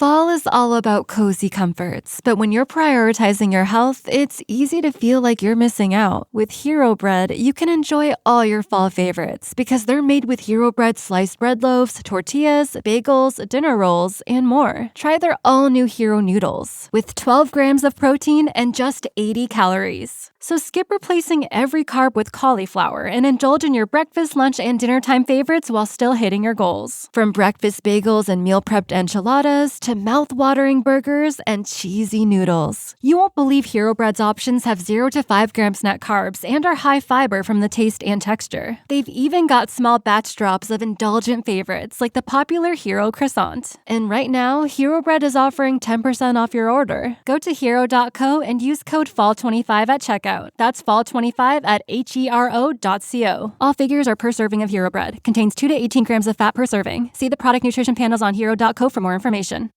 Fall is all about cozy comforts, but when you're prioritizing your health, it's easy to feel like you're missing out. With Hero Bread, you can enjoy all your fall favorites because they're made with Hero Bread sliced bread loaves, tortillas, bagels, dinner rolls, and more. Try their all-new Hero Noodles with 12 grams of protein and just 80 calories. So skip replacing every carb with cauliflower and indulge in your breakfast, lunch, and dinner time favorites while still hitting your goals. From breakfast bagels and meal prepped enchiladas to mouth-watering burgers and cheesy noodles. You won't believe Hero Bread's options have 0 to 5 grams net carbs and are high fiber from the taste and texture. They've even got small batch drops of indulgent favorites like the popular Hero Croissant. And right now, Hero Bread is offering 10% off your order. Go to hero.co and use code FALL25 at checkout. That's fall25 at hero.co. All figures are per serving of Hero Bread. Contains 2 to 18 grams of fat per serving. See the product nutrition panels on hero.co for more information.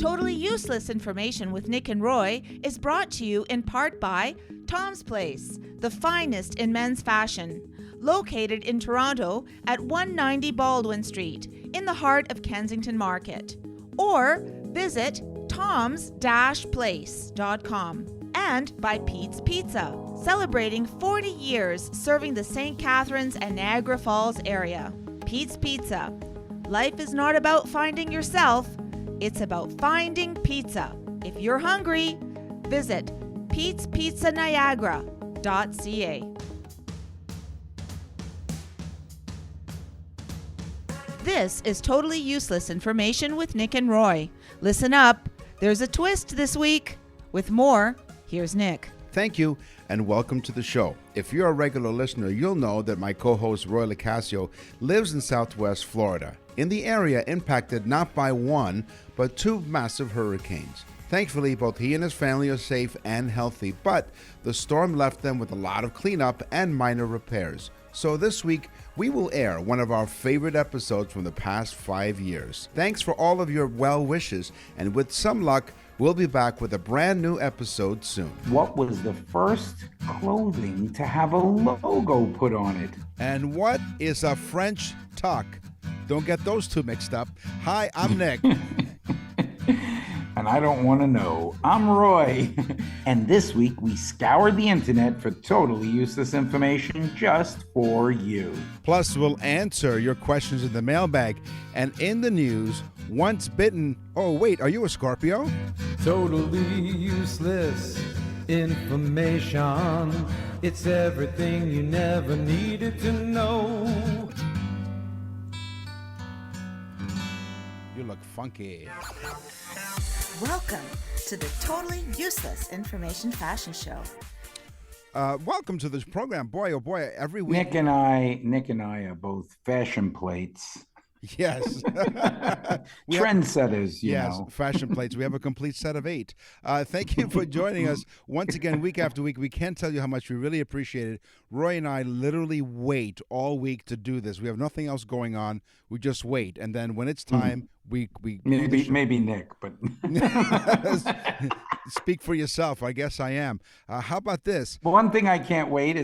Totally Useless Information with Nick and Roy is brought to you in part by Tom's Place, the finest in men's fashion. Located in Toronto at 190 Baldwin Street, in the heart of Kensington Market. Or visit toms-place.com. And by Pete's Pizza, celebrating 40 years serving the St. Catharines and Niagara Falls area. Pete's Pizza. Life is not about finding yourself, it's about finding pizza. If you're hungry, visit petespizzaniagara.ca. This is Totally Useless Information with Nick and Roy. Listen up, there's a twist this week. With more, here's Nick. Thank you, and welcome to the show. If you're a regular listener, you'll know that my co-host Roy Licasio lives in Southwest Florida, in the area impacted not by one, but 2 massive hurricanes. Thankfully, both he and his family are safe and healthy, but the storm left them with a lot of cleanup and minor repairs. So this week, we will air one of our favorite episodes from the past 5 years. Thanks for all of your well wishes, and with some luck, we'll be back with a brand new episode soon. What was the first clothing to have a logo put on it? And what is a French tuck? Don't get those two mixed up. Hi, I'm Nick. And I don't want to know. I'm Roy. And this week we scoured the internet for totally useless information just for you. Plus, we'll answer your questions in the mailbag. And in the news, once bitten... Oh, wait, are you a Scorpio? Totally useless information. It's everything you never needed to know. You look funky. Welcome to the Totally Useless Information Fashion Show. Welcome to this program. Boy, oh boy, every week... Nick and I are both fashion plates. Yes. Trendsetters, you know. Fashion plates. We have a complete set of 8. Thank you for joining us once again, week after week. We can't tell you how much we really appreciate it. Roy and I literally wait all week to do this. We have nothing else going on. We just wait. And then when it's time, we maybe Nick, but speak for yourself. I guess I am. How about this? One thing I can't wait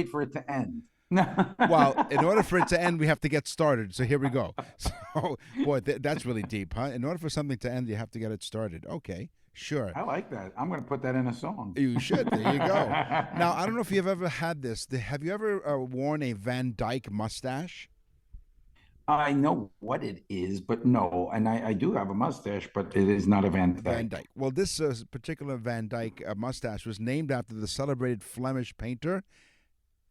for it to end. Well, in order for it to end, we have to get started. So here we go. So, boy, that's really deep, huh? In order for something to end, you have to get it started. Okay, sure. I like that. I'm going to put that in a song. You should. There you go. Now, I don't know if you've ever had this. Have you ever worn a Van Dyke mustache? I know what it is, but no. And I do have a mustache, but it is not a Van Dyke. Van Dyke. Well, this particular Van Dyke mustache was named after the celebrated Flemish painter,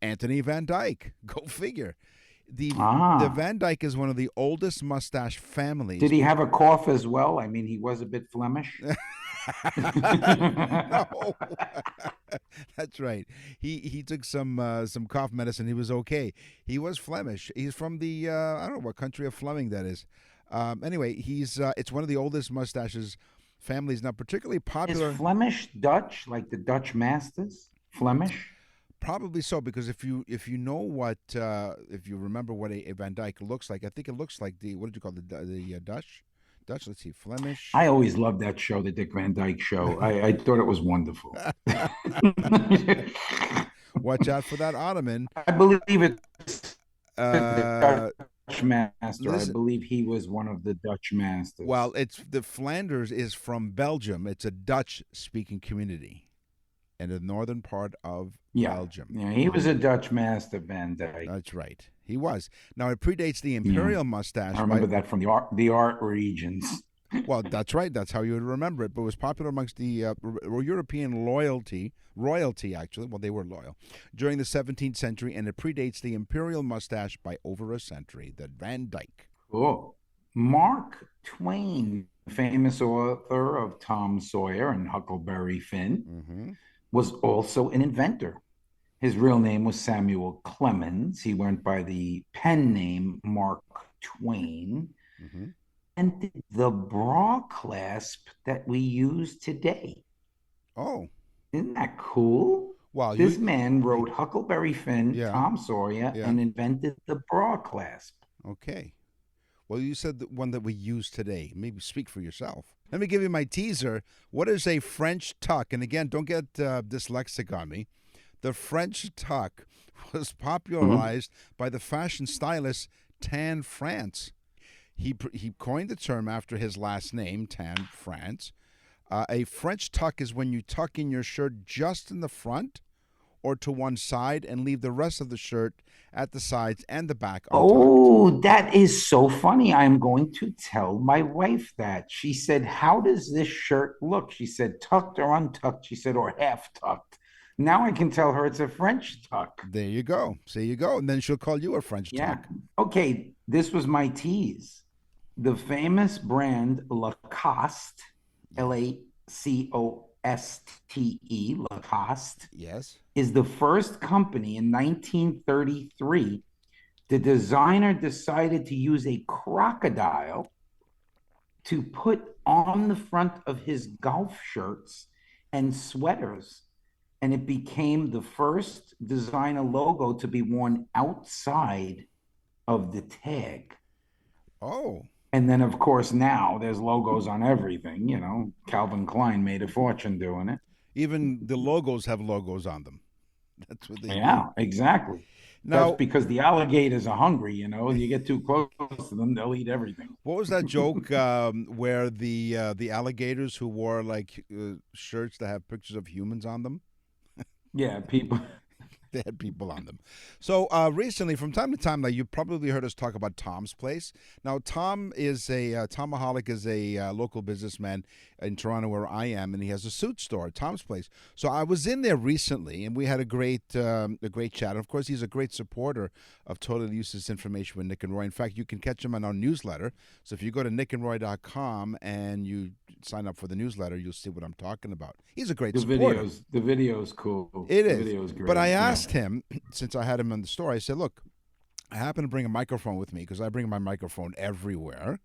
Anthony Van Dyke. Go figure. The Van Dyke is one of the oldest mustache families. Did he have a cough as well? I mean, he was a bit Flemish. No, that's right. He took some cough medicine. He was okay. He was Flemish. He's from the I don't know what country of Fleming that is. Anyway, it's one of the oldest mustaches families. Now, particularly popular. Is Flemish Dutch, like the Dutch masters? Flemish. Probably so, because if you know what if you remember what a Van Dyke looks like, I think it looks like what did you call the Dutch? Let's see, Flemish. I always loved that show, the Dick Van Dyke Show. I thought it was wonderful. Watch out for that Ottoman. I believe it's master. I Listen, believe he was one of the Dutch masters. well, it's the Flanders is from Belgium. It's a Dutch-speaking community in the northern part of Yeah, Belgium. yeah, he was a Dutch master, Van Dyke. That's right. He was. Now it predates the Yeah, imperial mustache I by remember that from the art regions. well, that's right. That's how you would remember it. But it was popular amongst the European royalty, actually. Well, they were loyal during the 17th century, and it predates the imperial mustache by over a century. The Van Dyke. Cool. Mark Twain, famous author of Tom Sawyer and Huckleberry Finn, Mm-hmm. was also an inventor. His real name was Samuel Clemens. He went by the pen name Mark Twain. Mm-hmm. And the bra clasp that we use today. Oh, Isn't that cool? wow. This man wrote Huckleberry Finn, Yeah. Tom Sawyer, Yeah. and invented the bra clasp. Okay. Well, you said the one that we use today. Maybe speak for yourself. Let me give you my teaser. What is a French tuck? And again, don't get dyslexic on me. The French tuck was popularized by the fashion stylist Tan France. He coined the term after his last name, Tan France. A French tuck is when you tuck in your shirt just in the front or to one side and leave the rest of the shirt at the sides and the back untucked. Oh, that is so funny. I'm going to tell my wife that. She said, "How does this shirt look?" She said, "Tucked or untucked?" She said, "Or half tucked." Now I can tell her it's a French tuck. There you go. So you go. And then she'll call you a French Yeah. tuck. Okay, this was my tease. The famous brand Lacoste, Lacoste, Lacoste, Yes. is the first company in 1933. The designer decided to use a crocodile to put on the front of his golf shirts and sweaters. And it became the first designer logo to be worn outside of the tag. Oh, And then, of course, now there's logos on everything. Calvin Klein made a fortune doing it. even the logos have logos on them. That's what they Yeah, do. exactly. Now, That's because the alligators are hungry. You get too close to them, they'll eat everything. what was that joke where the alligators who wore like shirts that have pictures of humans on them? Yeah, people. They had people on them. So recently, from time to time, like you probably heard us talk about Tom's Place. Now, Tomaholic is a local businessman in Toronto where I am, and he has a suit store, Tom's Place. So I was in there recently, and we had a great chat. And of course, he's a great supporter of Totally Useless Information with Nick and Roy. In fact, you can catch him on our newsletter. So if you go to nickandroy.com and you sign up for the newsletter, you'll see what I'm talking about. He's a great supporter. The video's cool. It The is. video's great. But I Yeah. asked him, since I had him in the store, I said, look, I happen to bring a microphone with me because I bring my microphone everywhere.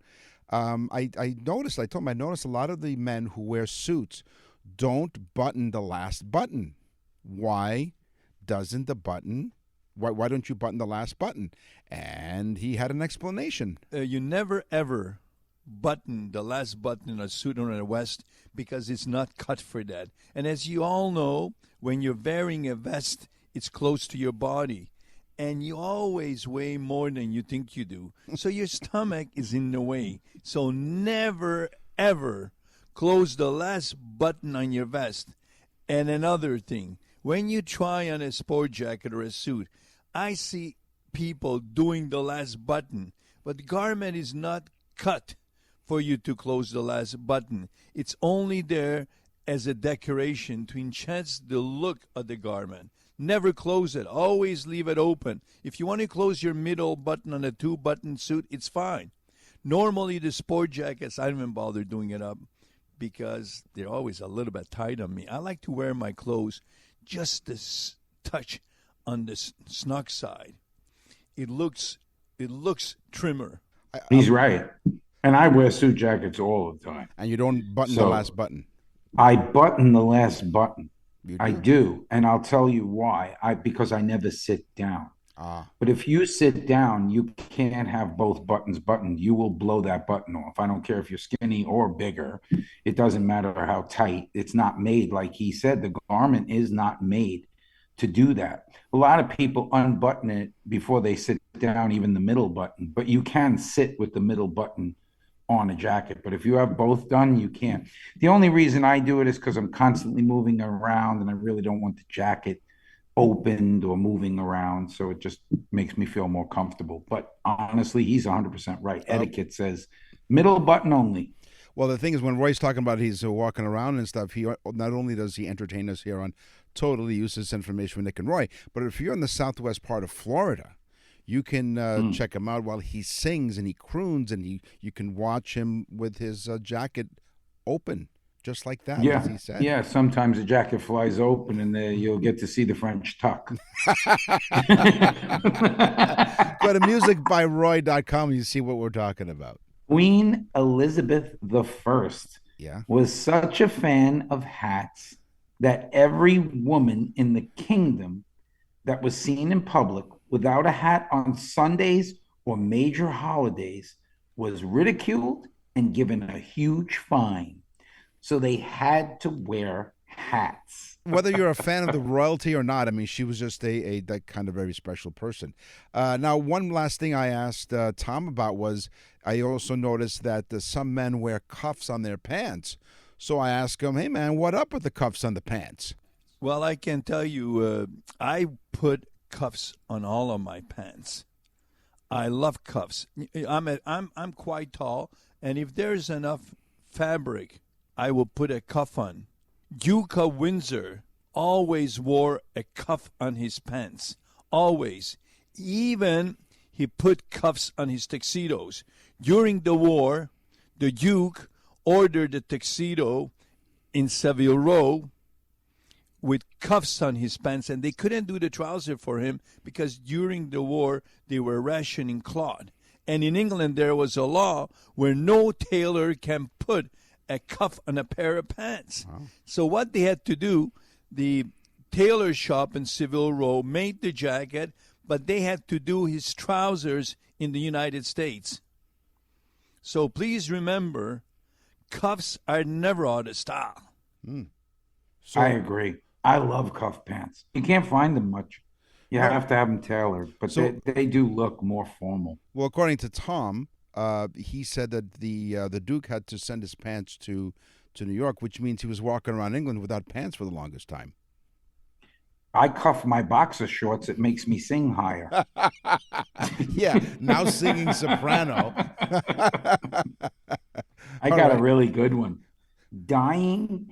I noticed a lot of the men who wear suits don't button the last button. Why doesn't the button, why don't you button the last button? And he had an explanation. You never ever button the last button in a suit or in a vest because it's not cut for that. And as you all know, when you're wearing a vest, it's close to your body. And you always weigh more than you think you do. So your stomach is in the way. So never, ever close the last button on your vest. And another thing, when you try on a sport jacket or a suit, I see people doing the last button, but the garment is not cut for you to close the last button. It's only there as a decoration to enhance the look of the garment. Never close it. Always leave it open. If you want to close your middle button on a two-button suit, it's fine. Normally, the sport jackets, I don't even bother doing it up because they're always a little bit tight on me. I like to wear my clothes just this touch on the snug side. It looks trimmer. He's right. And I wear suit jackets all the time. And you don't button the So- last button. I button the last button. You I do. And I'll tell you why. Because I never sit down. Ah, But if you sit down, you can't have both buttons buttoned. You will blow that button off. I don't care if you're skinny or bigger. It doesn't matter how tight. It's not made, like he said, the garment is not made to do that. A lot of people unbutton it before they sit down, even the middle button, but you can sit with the middle button on a jacket. But if you have both done, you can't. The only reason I do it is because I'm constantly moving around and I really don't want the jacket opened or moving around. So it just makes me feel more comfortable. But honestly, he's 100% right. Etiquette says middle button only. Well, the thing is, when Roy's talking about he's walking around and stuff, he not only does he entertain us here on Totally Useless Information with Nick and Roy, but if you're in the southwest part of Florida, you can check him out while he sings and he croons, and you can watch him with his jacket open, just like that, as he said. Yeah, sometimes the jacket flies open and you'll get to see the French tuck. Go to musicbyroy.com and you see what we're talking about. Queen Elizabeth I was such a fan of hats that every woman in the kingdom that was seen in public without a hat on Sundays or major holidays was ridiculed and given a huge fine. So they had to wear hats. Whether you're a fan of the royalty or not, I mean, she was just a that kind of very special person. Now, one last thing I asked Tom about was I also noticed that some men wear cuffs on their pants. So I asked him, hey, man, what up with the cuffs on the pants? Well, I can tell you, I put cuffs on all of my pants. I love cuffs. I'm quite tall, and if there's enough fabric, I will put a cuff on. Duke of Windsor always wore a cuff on his pants. Always. Even he put cuffs on his tuxedos. During the war, the Duke ordered a tuxedo in Savile Row with cuffs on his pants, and they couldn't do the trouser for him because during the war they were rationing cloth. And in England there was a law where no tailor can put a cuff on a pair of pants. Wow. So what they had to do, the tailor shop in Savile Row made the jacket, but they had to do his trousers in the United States. So please remember, cuffs are never out of style. So, I agree. I love cuff pants. You can't find them much. You have to have them tailored, but they do look more formal. Well, according to Tom, he said that the Duke had to send his pants to New York, which means he was walking around England without pants for the longest time. I cuff my boxer shorts. It makes me sing higher. Yeah, now singing soprano. I got a really good one. Dyeing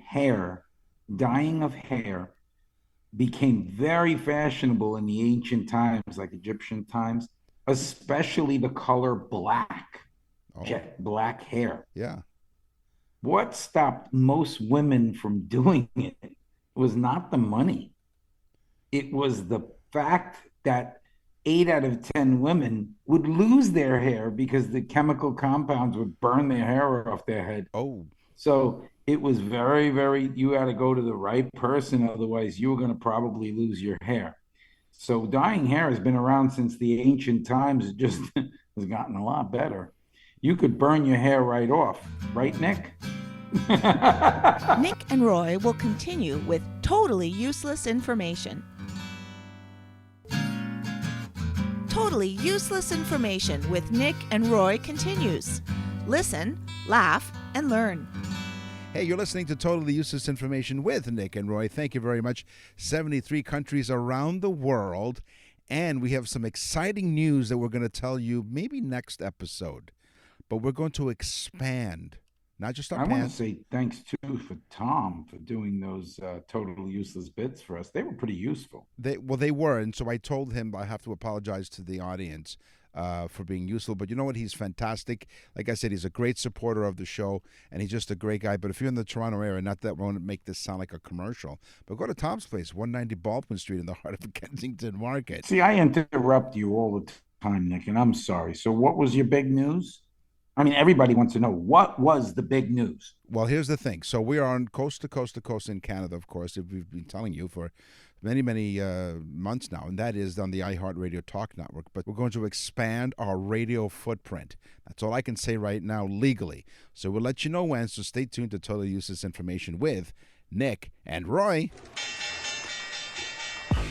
of hair became very fashionable in the ancient times, like Egyptian times, especially the color black, jet black hair. Yeah. What stopped most women from doing it was not the money. It was the fact that 8 out of 10 women would lose their hair because the chemical compounds would burn their hair off their head. Oh. So it was very, very, you had to go to the right person. Otherwise, you were going to probably lose your hair. So dyeing hair has been around since the ancient times. It just has gotten a lot better. You could burn your hair right off. Right, Nick? Nick and Roy will continue with totally useless information. Totally Useless Information with Nick and Roy continues. Listen, laugh, and learn. Hey, you're listening to Totally Useless Information with Nick and Roy. Thank you very much. 73 countries around the world, and we have some exciting news that we're going to tell you maybe next episode. But we're going to expand. Not just our I pants. want to say thanks, too, for Tom for doing those totally useless bits for us. They were pretty useful. They were, and so I told him I have to apologize to the audience for being useful. But you know what? He's fantastic. Like I said, he's a great supporter of the show, and he's just a great guy. But if you're in the Toronto area, not that I want to make this sound like a commercial, but go to Tom's Place, 190 Baldwin Street in the heart of Kensington Market. See, I interrupt you all the time, Nick, and I'm sorry. So what was your big news? I mean, everybody wants to know, what was the big news? Well, here's the thing. So we are on coast to coast to coast in Canada, of course. We've been telling you for many, many months now, and that is on the iHeartRadio Talk Network. But we're going to expand our radio footprint. That's all I can say right now legally. So we'll let you know when, so stay tuned to Totally Useless Information with Nick and Roy.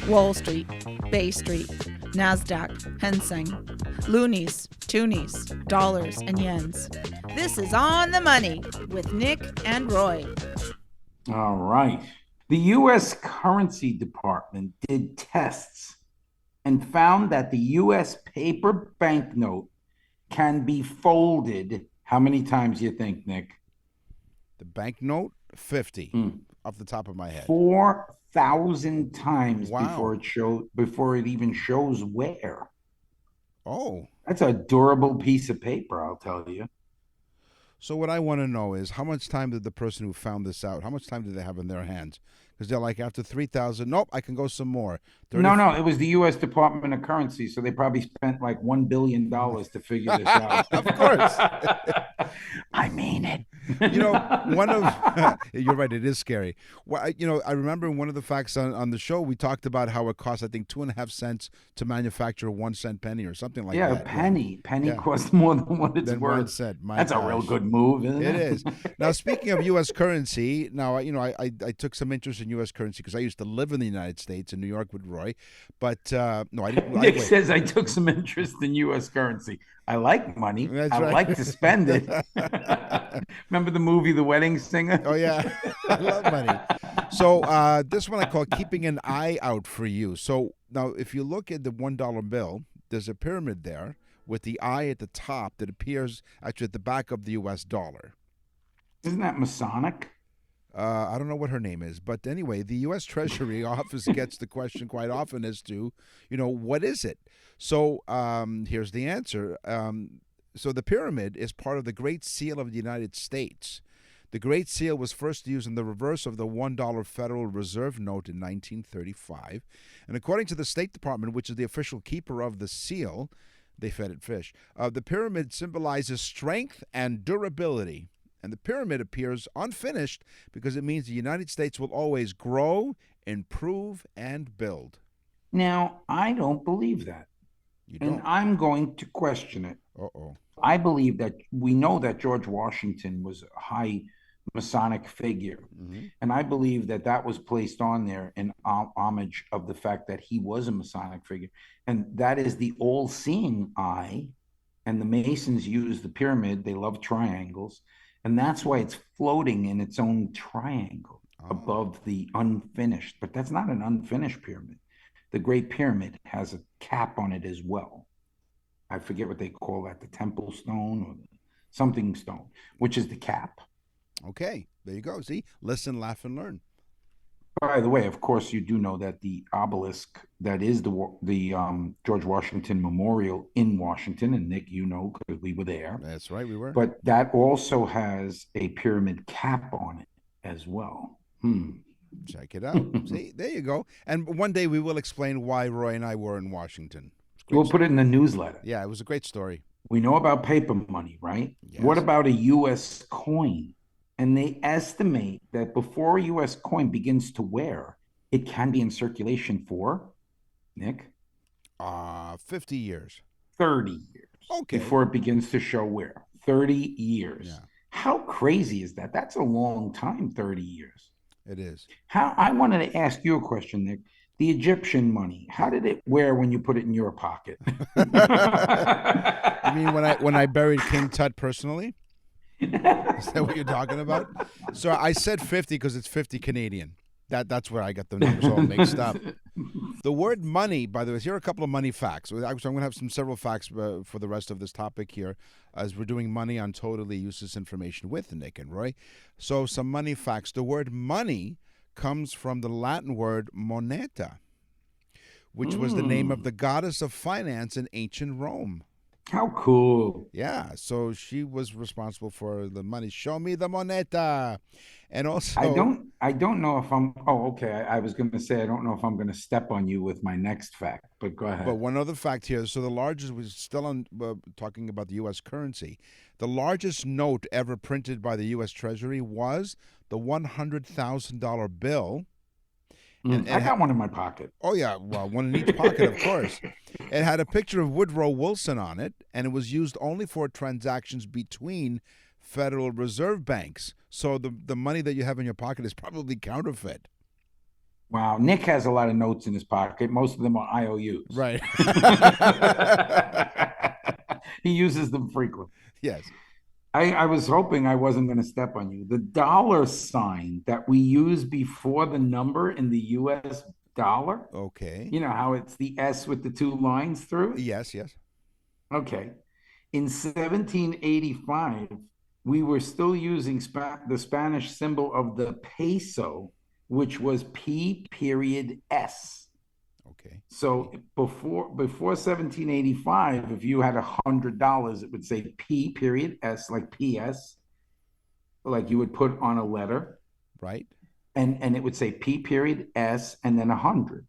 Wall Street, Bay Street, NASDAQ, Hang Seng, loonies, toonies, dollars, and yens. This is On the Money with Nick and Roy. All right. The U.S. Currency Department did tests and found that the U.S. paper banknote can be folded. How many times you think, Nick? The banknote, 50, off the top of my head. 4,000 times Wow. before it even shows wear. Oh. That's a durable piece of paper, I'll tell you. So what I want to know is how much time did the person who found this out, how much time did they have in their hands? Because they're like, after 3,000, nope, I can go some more. No, it was the U.S. Department of Currency, so they probably spent like $1 billion to figure this out. Of course. I mean it. One of you're right, it is scary. Well, I remember one of the facts on the show, we talked about how it costs, I think, 2.5 cents to manufacture a 1 cent penny or something like that. Yeah, a penny. Penny costs more than what it's worth. 1 cent. That's a real good move, isn't it? It is. Now, speaking of U.S. currency, now, I took some interest in U.S. currency because I used to live in the United States, in New York with Roy. But, no, I didn't. Nick says I took some interest in U.S. currency. I like money. That's I right. like to spend it. Remember the movie The Wedding Singer? Oh, yeah. I love money. So this one I call keeping an eye out for you. So now if you look at the $1 bill, there's a pyramid there with the eye at the top that appears actually at the back of the U.S. dollar. Isn't that Masonic? I don't know what her name is, but anyway, the U.S. Treasury Office gets the question quite often as to, what is it? So here's the answer. So the pyramid is part of the Great Seal of the United States. The Great Seal was first used in the reverse of the $1 Federal Reserve note in 1935. And according to the State Department, which is the official keeper of the seal, they fed it fish, the pyramid symbolizes strength and durability. And the pyramid appears unfinished because it means the United States will always grow, improve, and build. Now, I don't believe that. You don't? And I'm going to question it. Uh-oh. I believe that we know that George Washington was a high Masonic figure. Mm-hmm. And I believe that that was placed on there in homage of the fact that he was a Masonic figure. And that is the all-seeing eye. And the Masons use the pyramid. They love triangles. And that's why it's floating in its own triangle above the unfinished. But that's not an unfinished pyramid. The Great Pyramid has a cap on it as well. I forget what they call that, the temple stone or something stone, which is the cap. Okay, there you go. See, listen, laugh, and learn. By the way, of course, you do know that the obelisk that is the George Washington Memorial in Washington, and Nick, you know, because we were there. That's right, we were. But that also has a pyramid cap on it as well. Check it out. See, there you go. And one day we will explain why Roy and I were in Washington. We'll put it in the newsletter. Yeah, it was a great story. We know about paper money, right? Yes. What about a U.S. coin? And they estimate that before a U.S. coin begins to wear, it can be in circulation for, Nick? 50 years. 30 years. Okay. Before it begins to show wear. 30 years. Yeah. How crazy is that? That's a long time, 30 years. It is. I wanted to ask you a question, Nick. The Egyptian money, how did it wear when you put it in your pocket? You mean when I buried King Tut personally? Is that what you're talking about? So I said 50 because it's 50 Canadian. That's where I got the numbers all mixed up. The word money, by the way, here are a couple of money facts. So I'm going to have several facts for the rest of this topic here as we're doing money on Totally Useless Information with Nick and Roy. So some money facts. The word money comes from the Latin word moneta, which was the name of the goddess of finance in ancient Rome. How cool. Yeah, so she was responsible for the money. Show me the moneta. And also I don't know if I'm I was going to say I don't know if I'm going to step on you with my next fact, but go ahead. But one other fact here. So the largest, was still on talking about the U.S. currency. The largest note ever printed by the U.S. Treasury was the $100,000 bill. And I got one in my pocket. Oh, yeah. Well, one in each pocket, of course. It had a picture of Woodrow Wilson on it, and it was used only for transactions between Federal Reserve banks. So the money that you have in your pocket is probably counterfeit. Wow. Nick has a lot of notes in his pocket. Most of them are IOUs. Right. He uses them frequently. Yes. I was hoping I wasn't going to step on you. The dollar sign that we use before the number in the US dollar, Okay. you know how it's the S with the two lines through it? Yes, yes. Okay. In 1785, we were still using the Spanish symbol of the peso, which was P period S. Okay. So before 1785, if you had $100, it would say P period S, like PS, like you would put on a letter, Right. and it would say P period S and then 100.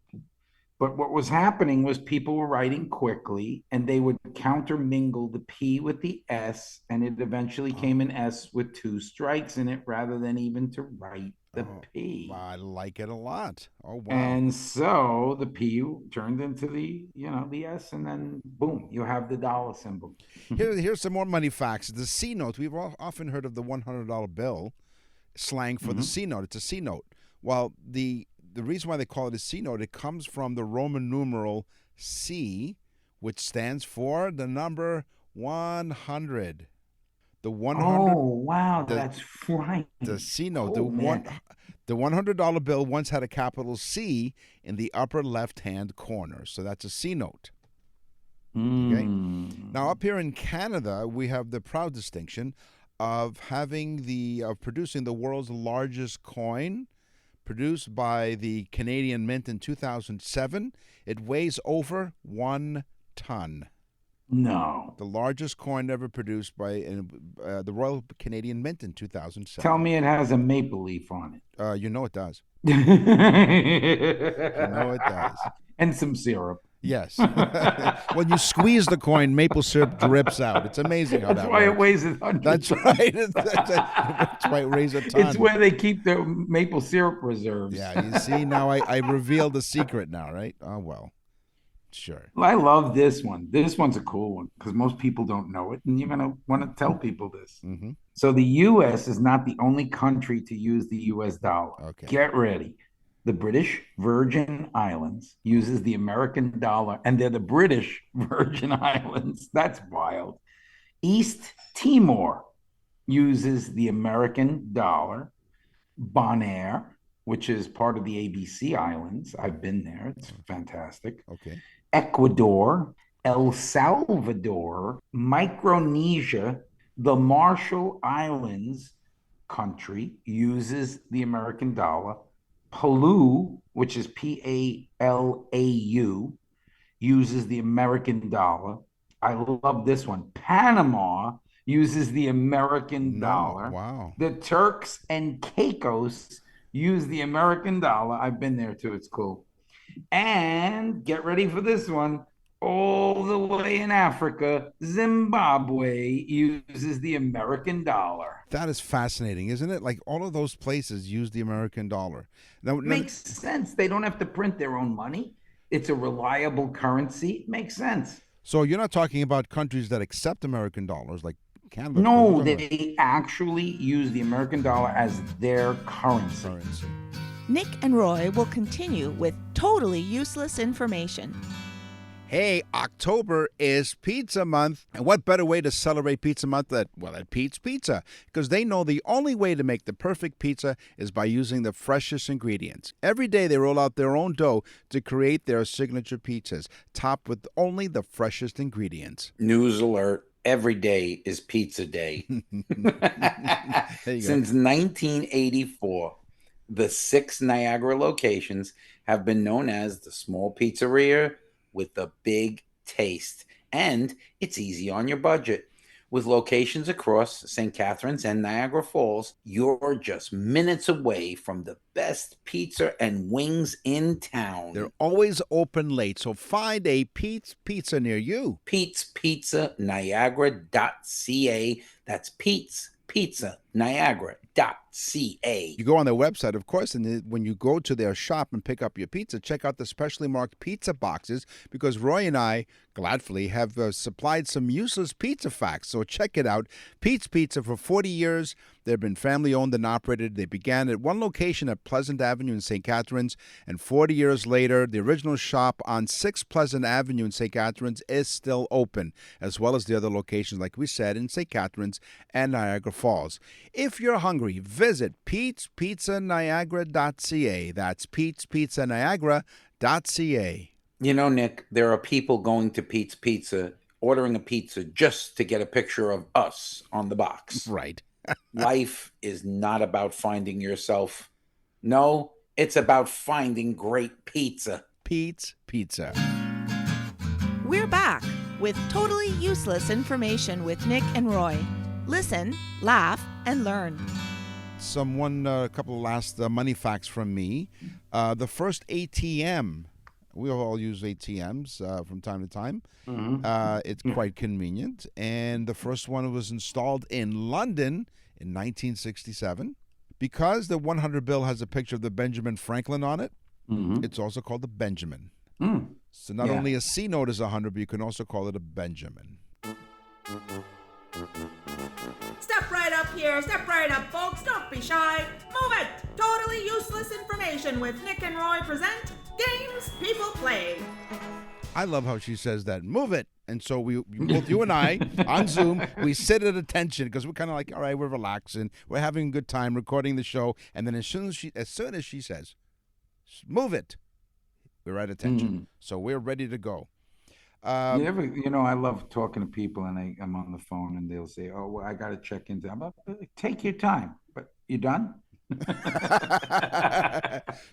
But what was happening was people were writing quickly and they would countermingle the P with the S, and it eventually came an S with two strikes in it rather than even to write the P. I like it a lot. Oh, wow. And so the P turned into the S, and then boom, you have the dollar symbol. Here's some more money facts. The C note, we've often heard of the $100 bill, slang for the C note. It's a C note. Well, the reason why they call it a C note, it comes from the Roman numeral C, which stands for the number 100. The 100. Oh, wow, that's right. The C note. Oh, The $100 bill once had a capital C in the upper left-hand corner, so that's a C note. Okay. Now, up here in Canada, we have the proud distinction of producing the world's largest coin, produced by the Canadian Mint in 2007. It weighs over 1 ton. No. The largest coin ever produced by the Royal Canadian Mint in 2007. Tell me it has a maple leaf on it. You know it does. You know it does. And some syrup. Yes. When you squeeze the coin, maple syrup drips out. It's amazing how That's that why works. it weighs 100. That's right. That's why it weighs a ton. It's where they keep the maple syrup reserves. Yeah, you see, now I revealed the secret now, right? Oh, well, sure. Well, I love this one. This one's a cool one because most people don't know it, and you're going to want to tell people this. Mm-hmm. So the U.S. is not the only country to use the U.S. dollar. Okay. Get ready. The British Virgin Islands uses the American dollar, and they're the British Virgin Islands. That's wild. East Timor uses the American dollar. Bonaire, which is part of the ABC Islands. I've been there. It's fantastic. Okay. Ecuador, El Salvador, Micronesia, the Marshall Islands country uses the American dollar. Palau, which is Palau, uses the American dollar. I love this one. Panama uses the American dollar. Wow. The Turks and Caicos use the American dollar. I've been there too. It's cool. And get ready for this one. All the way in Africa, Zimbabwe uses the American dollar. That is fascinating, isn't it? Like all of those places use the American dollar. Now, Makes sense. They don't have to print their own money. It's a reliable currency. It makes sense. So you're not talking about countries that accept American dollars like Canada? No, they actually use the American dollar as their currency. Nick and Roy will continue with totally useless information. Hey, October is Pizza Month. And what better way to celebrate Pizza Month at Pete's Pizza? Because they know the only way to make the perfect pizza is by using the freshest ingredients. Every day they roll out their own dough to create their signature pizzas, topped with only the freshest ingredients. News alert. Every day is pizza day. Since 1984, the 6 Niagara locations have been known as the small pizzeria with the big taste, and it's easy on your budget. With locations across St. Catharines and Niagara Falls, you're just minutes away from the best pizza and wings in town. They're always open late, so find a Pete's Pizza near you. Pete's Pizza Niagara.ca. That's Pete's Pizza Niagara.ca. Niagara.ca. You go on their website, of course, and when you go to their shop and pick up your pizza, check out the specially marked pizza boxes, because Roy and I gladly have supplied some useless pizza facts. So check it out. Pete's Pizza, for 40 years, they've been family-owned and operated. They began at one location at Pleasant Avenue in St. Catharines, and 40 years later, the original shop on 6 Pleasant Avenue in St. Catharines is still open, as well as the other locations, like we said, in St. Catharines and Niagara Falls. If you're hungry, visit Pete'sPizzaNiagara.ca. That's Pete'sPizzaNiagara.ca. You know, Nick, there are people going to Pete's Pizza, ordering a pizza just to get a picture of us on the box. Right. Life is not about finding yourself. No, it's about finding great pizza. Pete's Pizza. We're back with totally useless information with Nick and Roy. Listen, laugh, and learn. A couple of last money facts from me. The first ATM, we all use ATMs from time to time. It's quite convenient. And the first one was installed in London in 1967. Because the 100 bill has a picture of the Benjamin Franklin on it, it's also called the Benjamin. So not only a C note is 100, but you can also call it a Benjamin. Step right up here. Step right up, folks. Don't be shy. Move it. Totally useless information with Nick and Roy present Games People Play. I love how she says that. Move it. And so both you and I, on Zoom, we sit at attention because we're kind of like, all right, we're relaxing. We're having a good time recording the show. And then as soon as she says, move it, we're at attention. So we're ready to go. I love talking to people, and I'm on the phone, and they'll say, "Oh, well, I got to check into." I'm like, take your time, but you done?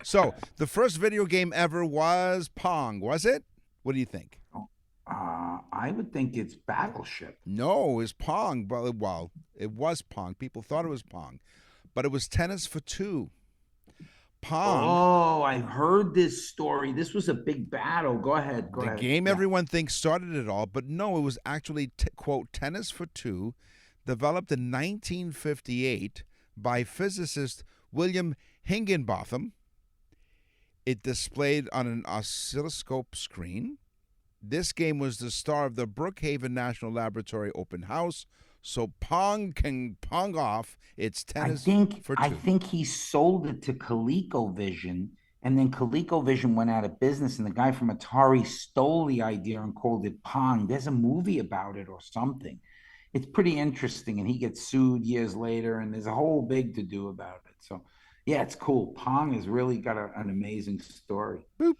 So the first video game ever was Pong, was it? What do you think? I would think it's Battleship. No, it was Pong. Well, it was Pong. People thought it was Pong, but it was Tennis for Two. Pong. Oh, I heard this story. This was a big battle. Go ahead. The game everyone thinks started it all, but no, it was actually, quote, Tennis for Two, developed in 1958 by physicist William Higginbotham. It displayed on an oscilloscope screen. This game was the star of the Brookhaven National Laboratory open house, so Pong can pong off its Tennis for Two. I think he sold it to ColecoVision, and then ColecoVision went out of business, and the guy from Atari stole the idea and called it Pong. There's a movie about it or something. It's pretty interesting, and he gets sued years later, and there's a whole big to-do about it. So, yeah, it's cool. Pong has really got an amazing story. Boop.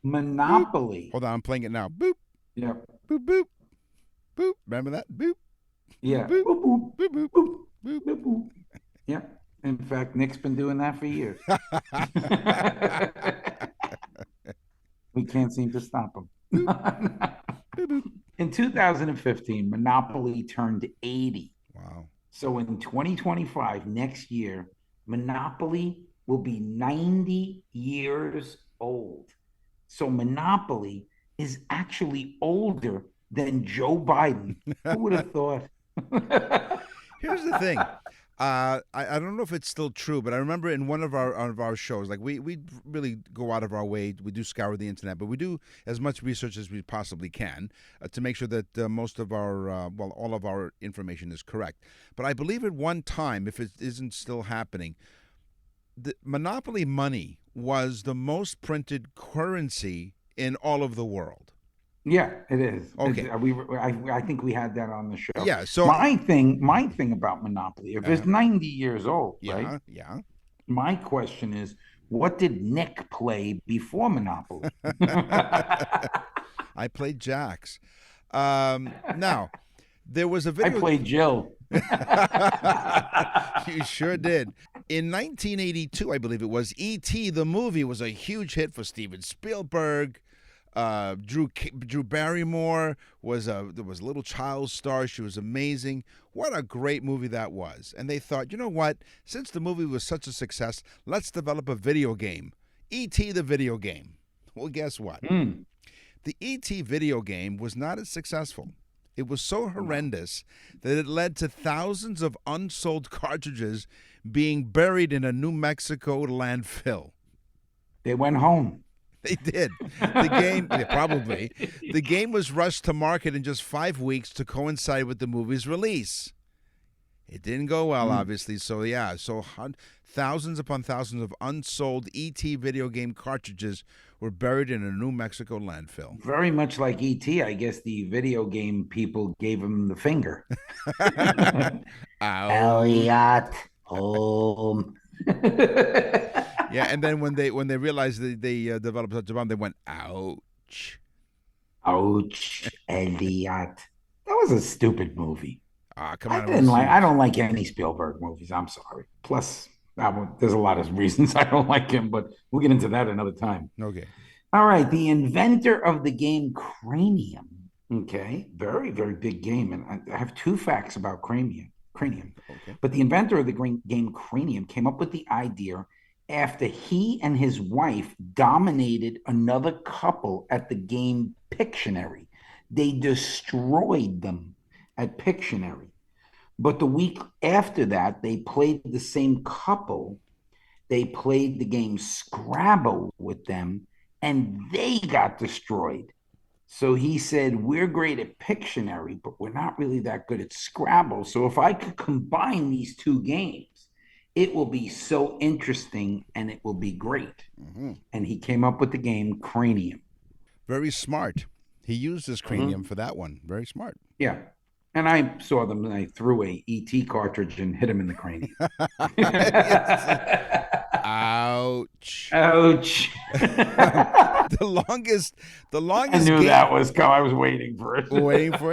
Monopoly. Boop. Hold on, I'm playing it now. Boop. Yeah. Boop, boop. Boop. Remember that? Boop. Yeah. Boop. Boop, boop, Boop, boop. boop, Boop. boop, boop. Yeah. In fact, Nick's been doing that for years. We can't seem to stop him. In 2015, Monopoly turned 80. Wow. So in 2025, next year, Monopoly will be 90 years old. So Monopoly is actually older than Joe Biden. Who would have thought? Here's the thing. I don't know if it's still true, but I remember in one of our shows, like we really go out of our way. We do scour the internet, but we do as much research as we possibly can to make sure that most of our, all of our information is correct. But I believe at one time, if it isn't still happening, the Monopoly money was the most printed currency in all of the world. Yeah, it is. Okay. I think we had that on the show. Yeah. So my thing about Monopoly, if it's 90 years old, right? Yeah. My question is, what did Nick play before Monopoly? I played jacks. Now, there was a video. I played Jill. You sure did. In 1982, I believe it was, E.T. the movie was a huge hit for Steven Spielberg. Drew Barrymore was a little child star. She was amazing. What a great movie that was. And they thought, you know what? Since the movie was such a success, let's develop a video game. E.T. the video game. Well, guess what? The E.T. video game was not as successful. It was so horrendous that it led to thousands of unsold cartridges being buried in a New Mexico landfill. They went home. They did. The game, yeah, probably. The game was rushed to market in just 5 weeks to coincide with the movie's release. It didn't go well, obviously. So, yeah. So, thousands upon thousands of unsold E.T. video game cartridges were buried in a New Mexico landfill. Very much like E.T., I guess the video game people gave him the finger. Elliot, home. Yeah, and then when they realized that they developed such a bomb, they went, ouch. Ouch, Elliot. That was a stupid movie. Come on. I don't like any Spielberg movies. I'm sorry. Plus, there's a lot of reasons I don't like him, but we'll get into that another time. Okay. All right. The inventor of the game Cranium. Okay. Very, very big game. And I have 2 facts about Cranium. Okay. But the inventor of the game Cranium came up with the idea after he and his wife dominated another couple at the game Pictionary. They destroyed them at Pictionary. But the week after that, they played the same couple. They played the game Scrabble with them, and they got destroyed. So he said, we're great at Pictionary, but we're not really that good at Scrabble. So if I could combine these 2 games, it will be so interesting and it will be great. Mm-hmm. And he came up with the game Cranium. Very smart. He used his Cranium for that one. Very smart. Yeah. And I saw them and I threw a ET cartridge and hit him in the cranium. Ouch. Ouch. The longest. I knew that was coming. I was waiting for it.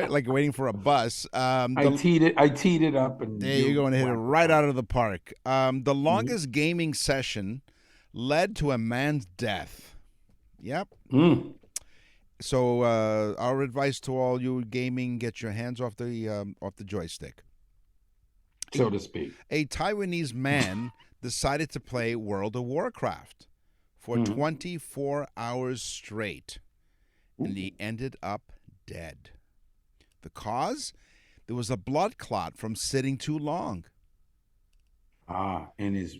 Like waiting for a bus. I teed it up, and there you go, and hit it right out of the park. The longest gaming session led to a man's death. Yep. So our advice to all you gaming: get your hands off the joystick, so to speak. A Taiwanese man decided to play World of Warcraft for 24 hours straight, and he ended up dead. The cause? There was a blood clot from sitting too long. In his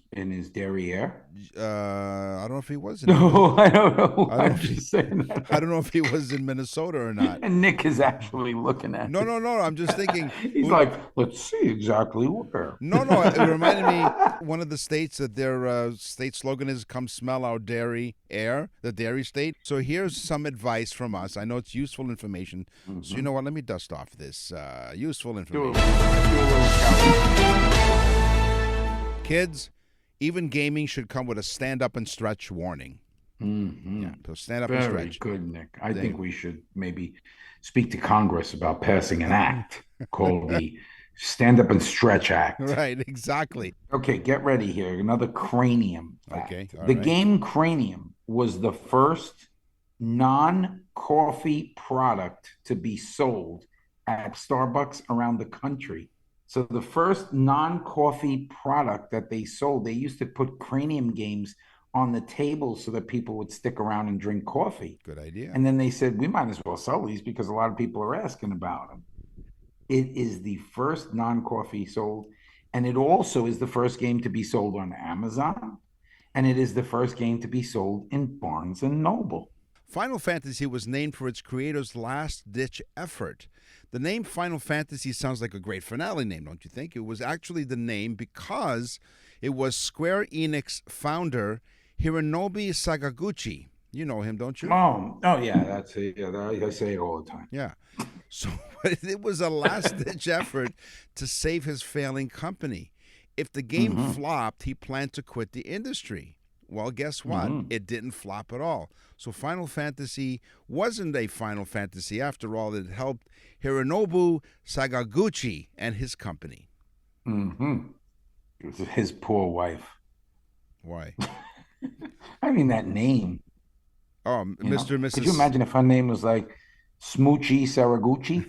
derriere? I don't know if he was in I don't know. I'm just saying that. I don't know if he was in Minnesota or not. And Nick is actually looking at No. I'm just thinking. He's like, let's see exactly where. No. It reminded me one of the states that their state slogan is "Come smell our dairy air," the dairy state. So here's some advice from us. I know it's useful information. So you know what? Let me dust off this useful information. Do a little Kids, even gaming should come with a stand up and stretch warning. Mm-hmm. Yeah, so stand up and stretch. Very good, Nick. I think we should maybe speak to Congress about passing an act called the Stand Up and Stretch Act. Right, exactly. Okay, get ready here. Another Cranium fact. Okay, the game Cranium was the first non-coffee product to be sold at Starbucks around the country. So the first non-coffee product that they sold, they used to put Cranium games on the table so that people would stick around and drink coffee. Good idea. And then they said, we might as well sell these because a lot of people are asking about them. It is the first non-coffee sold, and it also is the first game to be sold on Amazon, and it is the first game to be sold in Barnes & Noble. Final Fantasy was named for its creator's last-ditch effort. The name Final Fantasy sounds like a great finale name, don't you think? It was actually the name because it was Square Enix founder Hironobu Sakaguchi. You know him, don't you? Oh yeah, that's it. Yeah, I say it all the time. Yeah. So it was a last-ditch effort to save his failing company. If the game flopped, he planned to quit the industry. Well, guess what? It didn't flop at all. So Final Fantasy wasn't a Final Fantasy after all. It helped Hironobu Sakaguchi and his company. It was his poor wife. Why? I mean, that name. Oh, Mr. and Mrs. Could you imagine if her name was like Smoochie Saraguchi?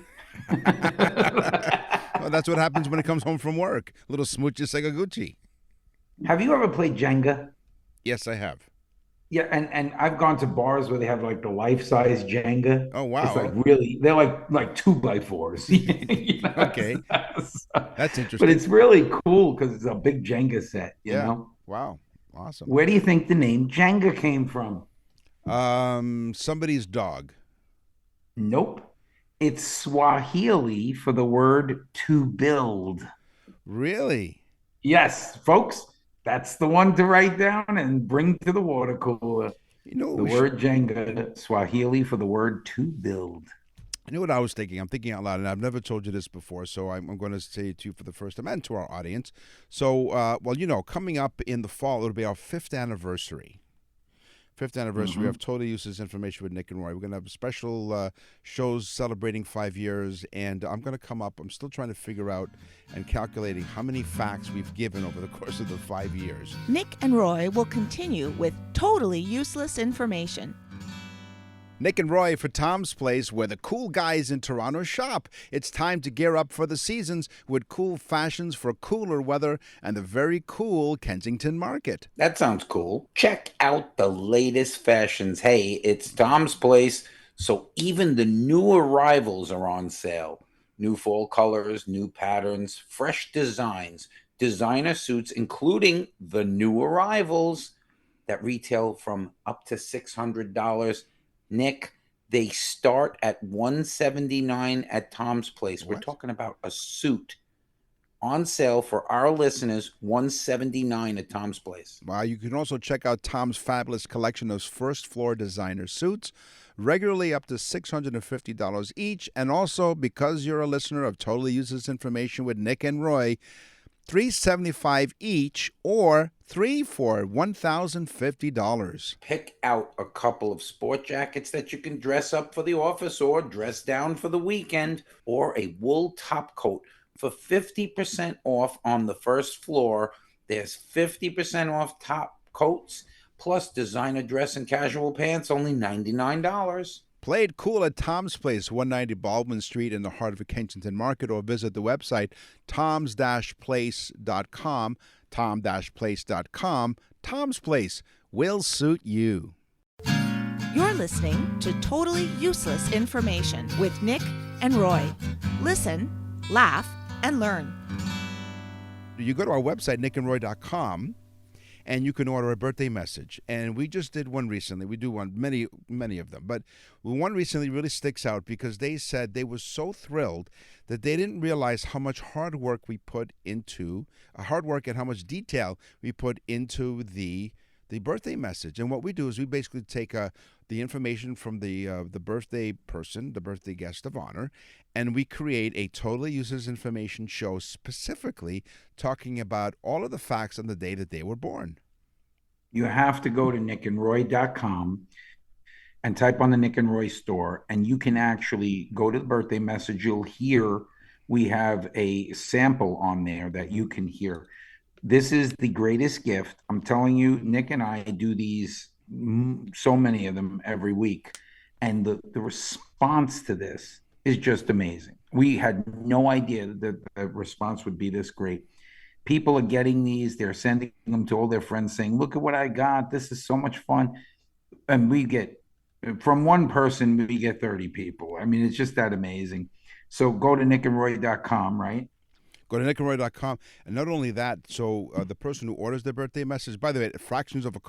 Well, that's what happens when it comes home from work. Little Smoochie Sakaguchi. Have you ever played Jenga? Yes, I have. Yeah, and I've gone to bars where they have like the life-size Jenga. Oh It's like wow. really, they're like two by fours. Okay, that's But interesting. it's really cool because it's a big Jenga set, you Yeah. know? Wow. Awesome. Where do you think the name Jenga came from? Somebody's dog. Nope. It's Swahili for the word to build. Really? Yes, folks, that's the one to write down and bring to the water cooler. You know what The we should. word Jenga, Swahili for the word to build. You know what I was thinking? I'm thinking out loud, and I've never told you this before, so I'm going to say it to you for the first time and to our audience. So, well, coming up in the fall, it'll be our fifth anniversary. Fifth anniversary Mhm. of Totally Useless Information with Nick and Roy. We're going to have special shows celebrating 5 years, and I'm going to come up. I'm still trying to figure out and calculating how many facts we've given over the course of the 5 years. Nick and Roy will continue with totally useless information. Nick and Roy for Tom's Place, where the cool guys in Toronto shop. It's time to gear up for the seasons with cool fashions for cooler weather and the very cool Kensington Market. That sounds cool. Check out the latest fashions. Hey, it's Tom's Place, so even the new arrivals are on sale. New fall colors, new patterns, fresh designs, designer suits, including the new arrivals that retail from up to $600. Nick, they start at $179 at Tom's Place. We're What? talking about a suit on sale for our listeners, $179 at Tom's Place. You can also check out Tom's fabulous collection of first floor designer suits, regularly up to $650 each. And also, because you're a listener of Totally Useless Information with Nick and Roy, $375 each or 3 for $1,050. Pick out a couple of sport jackets that you can dress up for the office or dress down for the weekend, or a wool top coat for 50% off on the first floor. There's 50% off top coats, plus designer dress and casual pants, only $99. Play it cool at Tom's Place, 190 Baldwin Street in the heart of Kensington Market, or visit the website toms-place.com, tom-place.com. Tom's Place will suit you. You're listening to Totally Useless Information with Nick and Roy. Listen, laugh, and learn. You go to our website, nickandroy.com, and you can order a birthday message. And we just did one recently. We do one, many of them. But one recently really sticks out because they said they were so thrilled that they didn't realize how much hard work we put into, hard work and how much detail we put into the birthday message. And what we do is we basically take the information from the birthday person, the birthday guest of honor, and we create a totally useless information show specifically talking about all of the facts on the day that they were born. You have to go to nickandroy.com and type on the Nick and Roy store, and you can actually go to the birthday message. You'll hear we have a sample on there that you can hear. This is the greatest gift. I'm telling you, Nick and I do these, so many of them every week. And the response to this is just amazing. We had no idea that the response would be this great. People are getting these, they're sending them to all their friends saying, look at what I got. This is so much fun. And we get, from one person, we get 30 people. I mean, it's just that amazing. So go to nickandroy.com, right? Go to nickandroy.com. And not only that, so the person who orders their birthday message, by the way, fractions of a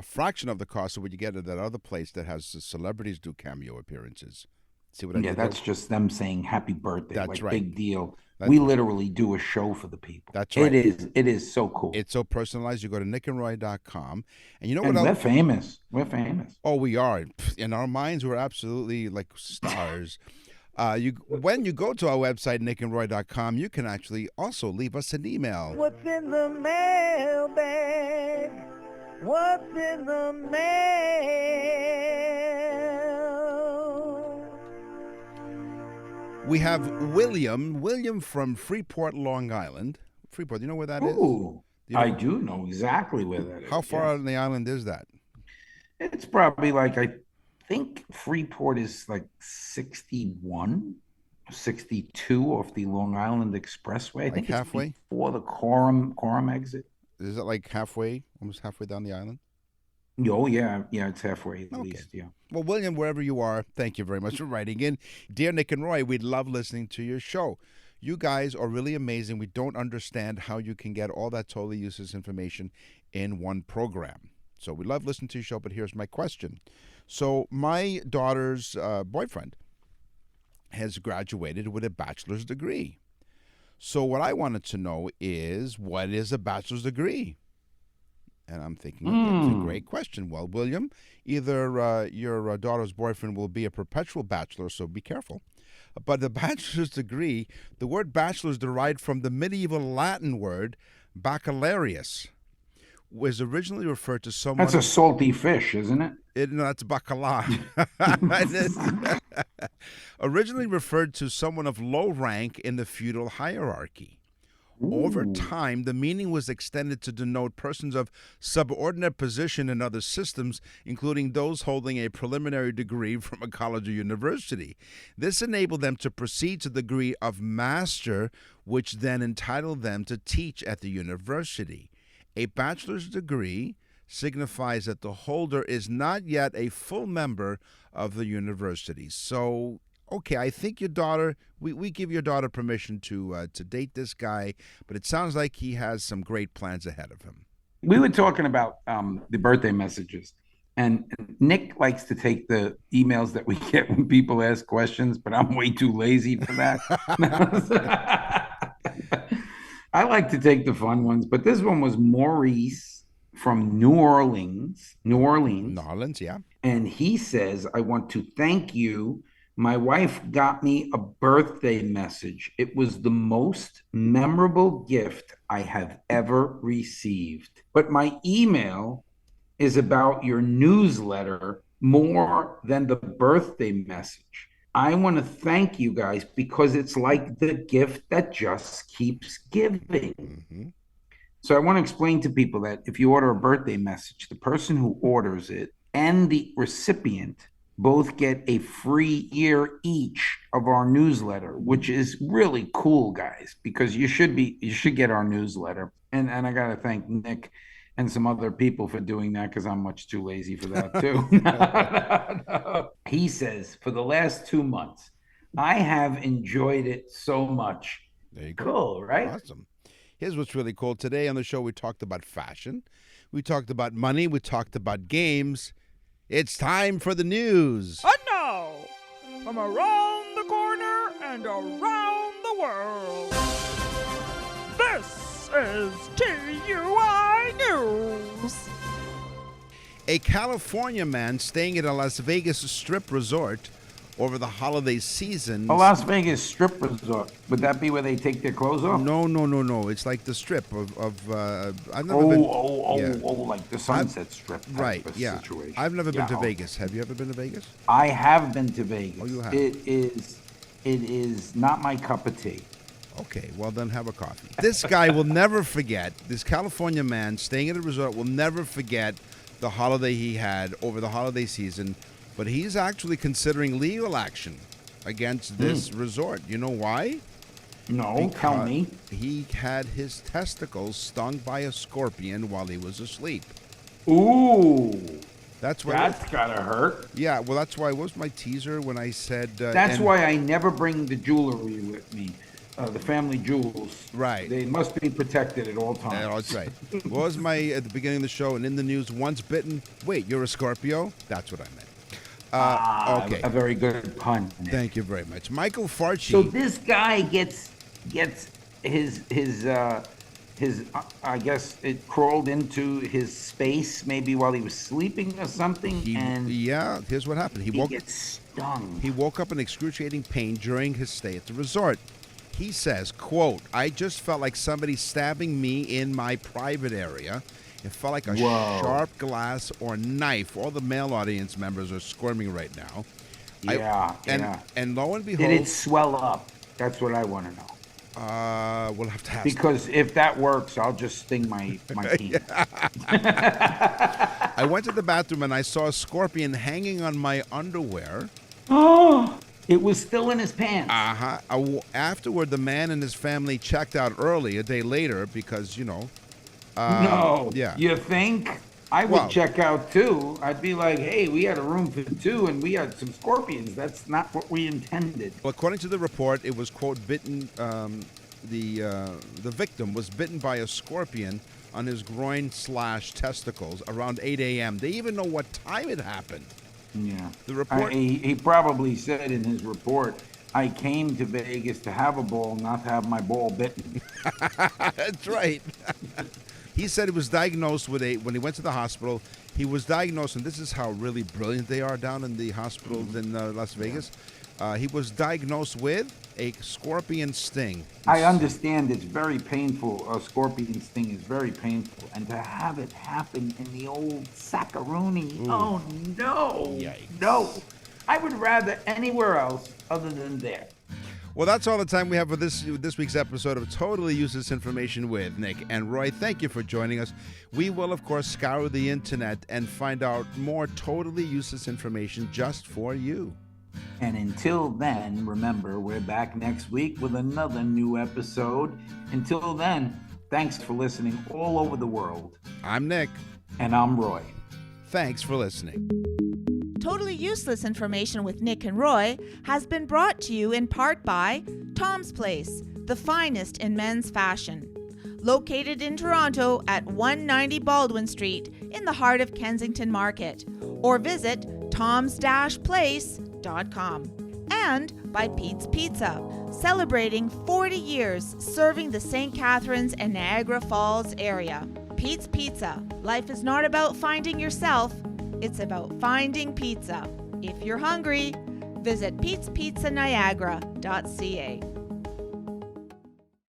fraction of the cost of what you get at that other place that has celebrities do cameo appearances. See what I Yeah, did that's there? just them saying happy birthday. That's like right. Big deal. That's We right. literally do a show for the people. That's right. It is so cool. It's so personalized. You go to nickandroy.com. And you know And what we're else? famous. We're famous. Oh, we are. In our minds, we're absolutely like stars. When you go to our website, nickandroy.com, you can actually also leave us an email. What's in the mailbag? What's in the mail? We have William from Freeport, Long Island. Freeport, you know where that is? Ooh, You know- I do know exactly where that is. How far yes. out on the island is that? It's probably like, I think Freeport is like 61, 62 off the Long Island Expressway. I Like think halfway? it's before the Coram exit. Is it like halfway, almost halfway down the island? Oh, yeah. Yeah, it's halfway at least. Yeah. Well, William, wherever you are, thank you very much for writing in. Dear Nick and Roy, we love listening to your show. You guys are really amazing. We don't understand how you can get all that totally useless information in one program. So we love listening to your show, but here's my question. So my daughter's boyfriend has graduated with a bachelor's degree. So what I wanted to know is, what is a bachelor's degree? And I'm thinking, that's a great question. Well, William, either your daughter's boyfriend will be a perpetual bachelor, so be careful. But the bachelor's degree, the word bachelor is derived from the medieval Latin word baccalaureus, was originally referred to someone... That's a salty fish, isn't it? No, that's bacala. Originally referred to someone of low rank in the feudal hierarchy. Over time, the meaning was extended to denote persons of subordinate position in other systems, including those holding a preliminary degree from a college or university. This enabled them to proceed to the degree of master, which then entitled them to teach at the university. A bachelor's degree signifies that the holder is not yet a full member of the university. So, okay, I think your daughter, we give your daughter permission to date this guy, but it sounds like he has some great plans ahead of him. We were talking about the birthday messages, and Nick likes to take the emails that we get when people ask questions, but I'm way too lazy for that. I like to take the fun ones, but this one was Maurice from New Orleans. New Orleans, yeah. And he says, I want to thank you. My wife got me a birthday message. It was the most memorable gift I have ever received. But my email is about your newsletter more than the birthday message. I want to thank you guys because it's like the gift that just keeps giving. Mm-hmm. So I want to explain to people that if you order a birthday message, the person who orders it and the recipient both get a free year each of our newsletter, which is really cool, guys, because you should get our newsletter. And I got to thank Nick and some other people for doing that, because I'm much too lazy for that too. No. He says, for the last 2 months, I have enjoyed it so much. There you go. Cool, right? Awesome. Here's what's really cool. Today on the show, we talked about fashion. We talked about money. We talked about games. It's time for the news. And now, from around the corner and around the world, this is TUI News. A California man staying at a Las Vegas strip resort over the holiday season. A Las Vegas strip resort. Would that be where they take their clothes off? No. It's like the strip of I've never been. Like the Sunset Strip. Right, yeah. Situation. I've never been to Vegas. Have you ever been to Vegas? I have been to Vegas. Oh, you have? It is not my cup of tea. Okay, well then have a coffee. This guy will never forget, this California man staying at a resort will never forget the holiday he had over the holiday season, but he's actually considering legal action against this resort. You know why? No, tell me. He had his testicles stung by a scorpion while he was asleep. Ooh. That's gotta hurt. Yeah, well, that's why it was my teaser when I said... that's why I never bring the jewelry with me. The family jewels. Right. They must be protected at all times. Yeah, that's right. What was my, at the beginning of the show and in the news, once bitten? Wait, you're a Scorpio? That's what I meant. Okay. A very good pun. Nick. Thank you very much. Michael Farchi. So this guy gets his I guess it crawled into his space maybe while he was sleeping or something. Yeah, here's what happened. He gets stung. He woke up in excruciating pain during his stay at the resort. He says, quote, I just felt like somebody stabbing me in my private area. It felt like a sharp glass or knife. All the male audience members are squirming right now. And lo and behold... Did it swell up? That's what I want to know. We'll have to ask. Because if that works, I'll just sting my penis. I went to the bathroom and I saw a scorpion hanging on my underwear. Oh, it was still in his pants. Afterward, the man and his family checked out early, a day later, because, no. Yeah. You think? I would Well- check out too. I'd be like, hey, we had a room for two and we had some scorpions. That's not what we intended. Well, according to the report, it was, quote, bitten, the victim was bitten by a scorpion on his groin/testicles around 8 a.m. They even know what time it happened. Yeah. The report... He probably said in his report, I came to Vegas to have a ball, not to have my ball bitten. That's right. He said he was diagnosed with when he went to the hospital, he was diagnosed, and this is how really brilliant they are down in the hospitals in Las Vegas. He was diagnosed with a scorpion sting. I understand it's very painful. A scorpion sting is very painful. And to have it happen in the old Saccaroni, oh no, Yikes. no. I would rather anywhere else other than there. Well, that's all the time we have for this week's episode of Totally Useless Information with Nick and Roy. Thank you for joining us. We will, of course, scour the internet and find out more totally useless information just for you. And until then, remember, we're back next week with another new episode. Until then, thanks for listening all over the world. I'm Nick. And I'm Roy. Thanks for listening. Totally Useless Information with Nick and Roy has been brought to you in part by Tom's Place, the finest in men's fashion. Located in Toronto at 190 Baldwin Street in the heart of Kensington Market. Or visit toms-place.com. And by Pete's Pizza, celebrating 40 years serving the St. Catharines and Niagara Falls area. Pete's Pizza. Life is not about finding yourself. It's about finding pizza. If you're hungry, visit petespizzaniagara.ca.